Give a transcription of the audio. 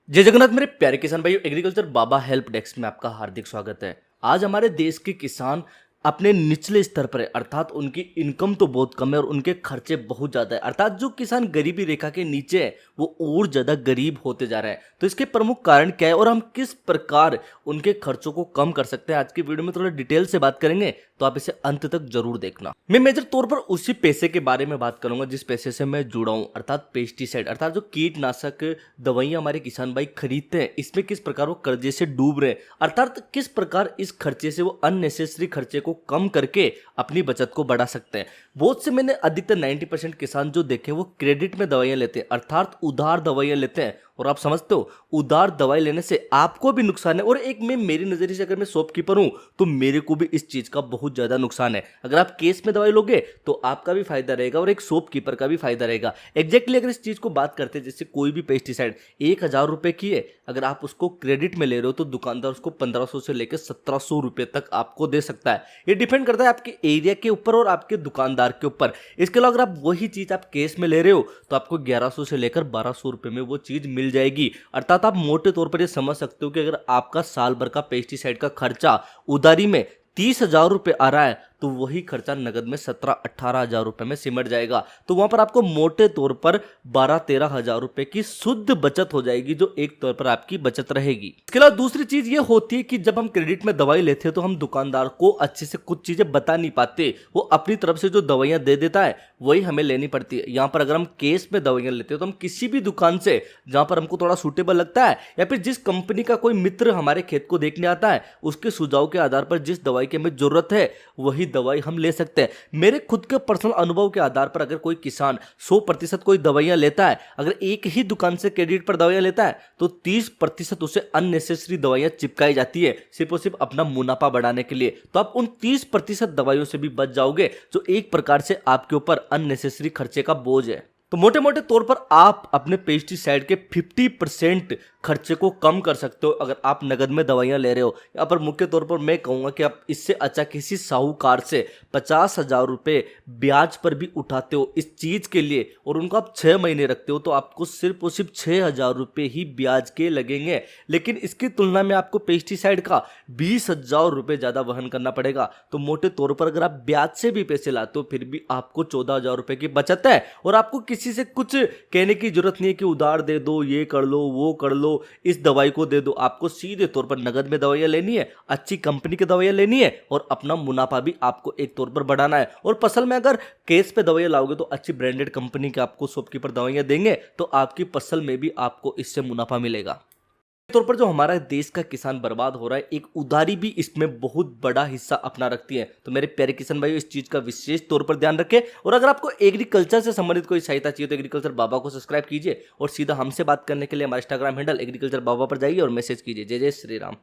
जय जगन्नाथ मेरे प्यारे किसान भाइयों। एग्रीकल्चर बाबा हेल्प डेस्क में आपका हार्दिक स्वागत है। आज हमारे देश के किसान अपने निचले स्तर पर है, अर्थात उनकी इनकम तो बहुत कम है और उनके खर्चे बहुत ज़्यादा है। अर्थात जो किसान गरीबी रेखा के नीचे है वो और ज़्यादा गरीब होते जा रहे हैं। तो इसके प्रमुख कारण क्या है और हम किस प्रकार उनके खर्चों को कम कर सकते हैं, आज की वीडियो में थोड़ा डिटेल से बात करेंगे, तो आप इसे अंत तक जरूर देखना। मैं मेजर तौर पर उसी पैसे के बारे में बात करूंगा जिस पैसे से मैं जुड़ा हूं, अर्थात पेस्टिसाइड, अर्थात जो कीटनाशक दवाइयां हमारे किसान भाई खरीदते हैं, इसमें किस प्रकार वो कर्जे से डूब रहे हैं, अर्थात किस प्रकार इस खर्चे से वो अननेसेसरी खर्चे को कम करके अपनी बचत को बढ़ा सकते हैं। बहुत से मैंने अधिकतर 90% किसान जो देखे वो क्रेडिट में दवाइयां लेते हैं, अर्थात उधार दवाइयां लेते हैं। और आप समझते हो उधार दवाई लेने से आपको भी नुकसान है, और एक मैं मेरी नजरिए से अगर मैं शॉपकीपर हूं तो मेरे को भी इस चीज का बहुत ज्यादा नुकसान है। अगर आप केस में दवाई लोगे तो आपका भी फायदा रहेगा और एक शॉपकीपर का भी फायदा रहेगा। एग्जैक्टली अगर इस चीज को बात करते हैं, जैसे कोई भी पेस्टिसाइड 1,000 रुपए की है, अगर आप उसको क्रेडिट में ले रहे हो तो दुकानदार उसको 1500 से लेकर 1700 रुपए तक आपको दे सकता है। ये डिपेंड करता है आपके एरिया के ऊपर और आपके दुकानदार के ऊपर। इसके अलावा अगर आप वही चीज आप केस में ले रहे हो तो आपको 1100 से लेकर 1200 रुपए में वो चीज मिल जाएगी। अर्थात आप मोटे तौर पर ये समझ सकते हो कि अगर आपका साल भर का पेस्टिसाइड का खर्चा उधारी में 30,000 रुपए आ रहा है तो वही खर्चा नगद में 17-18 हजार रुपए में सिमट जाएगा। तो वहां पर आपको मोटे तौर पर 12-13 हजार रुपए की शुद्ध बचत हो जाएगी, जो एक तौर पर आपकी बचत रहेगी। इसके अलावा दूसरी चीज ये होती है कि जब हम क्रेडिट में दवाई लेते हैं तो हम दुकानदार को अच्छे से कुछ चीजें बता नहीं पाते। वो अपनी तरफ से जो दवाइयां दे देता है वही हमें लेनी पड़ती है। यहाँ पर अगर हम केस में दवाइयां लेते हैं तो हम किसी भी दुकान से जहां पर हमको थोड़ा सूटेबल लगता है या फिर जिस कंपनी का कोई मित्र हमारे खेत को देखने आता है उसके सुझाव के आधार पर जिस दवाई की हमें जरूरत है वही दवाई हम ले सकते हैं। मेरे खुद के पर्सनल अनुभव के आधार पर अगर कोई किसान 100% कोई दवाइयां लेता है, अगर एक ही दुकान से क्रेडिट पर दवाइयां लेता है तो 30% उसे अननेसेसरी दवाइयां चिपकाई जाती है, सिर्फ और सिर्फ अपना मुनाफा बढ़ाने के लिए। तो आप उन 30% दवाइयों से भी बच जाओगे, जो एक प्रकार से आपके ऊपर अननेसेसरी खर्चे का बोझ है। तो मोटे मोटे तौर पर आप अपने पेस्टिसाइड के 50% खर्चे को कम कर सकते हो अगर आप नगद में दवाइयां ले रहे हो। यहाँ पर मुख्य तौर पर मैं कहूंगा कि आप इससे अच्छा किसी साहूकार से 50,000 रुपए ब्याज पर भी उठाते हो इस चीज के लिए, और उनको आप 6 महीने रखते हो तो आपको सिर्फ और सिर्फ 6,000 रुपए ही ब्याज के लगेंगे। लेकिन इसकी तुलना में आपको पेस्टिसाइड का 20,000 रुपए ज्यादा वहन करना पड़ेगा। तो मोटे तौर पर अगर आप ब्याज से भी पैसे लाते हो फिर भी आपको 14,000 रुपए की बचत है, और आपको किसी से कुछ कहने की जरूरत नहीं है कि उधार दे दो, ये कर लो, वो कर लो, इस दवाई को दे दो। आपको सीधे तौर पर नगद में दवाइयां लेनी है, अच्छी कंपनी की दवाइयां लेनी है और अपना मुनाफा भी आपको एक तौर पर बढ़ाना है। और फसल में अगर केस पे दवाइयां लाओगे तो अच्छी ब्रांडेड कंपनी के आपको शॉपकीपर दवाइयां देंगे, तो आपकी फसल में भी आपको इससे मुनाफा मिलेगा। तौर पर जो हमारा देश का किसान बर्बाद हो रहा है, एक उधारी भी इसमें बहुत बड़ा हिस्सा अपना रखती है। तो मेरे प्यारे किसान भाइयों, इस चीज का विशेष तौर पर ध्यान रखें। और अगर आपको एग्रीकल्चर से संबंधित कोई सहायता चाहिए तो एग्रीकल्चर बाबा को सब्सक्राइब कीजिए और सीधा हमसे बात करने के लिए हमारा इंस्टाग्राम हैंडल एग्रीकल्चर बाबा पर जाइए और मैसेज कीजिए। जय जय श्री राम।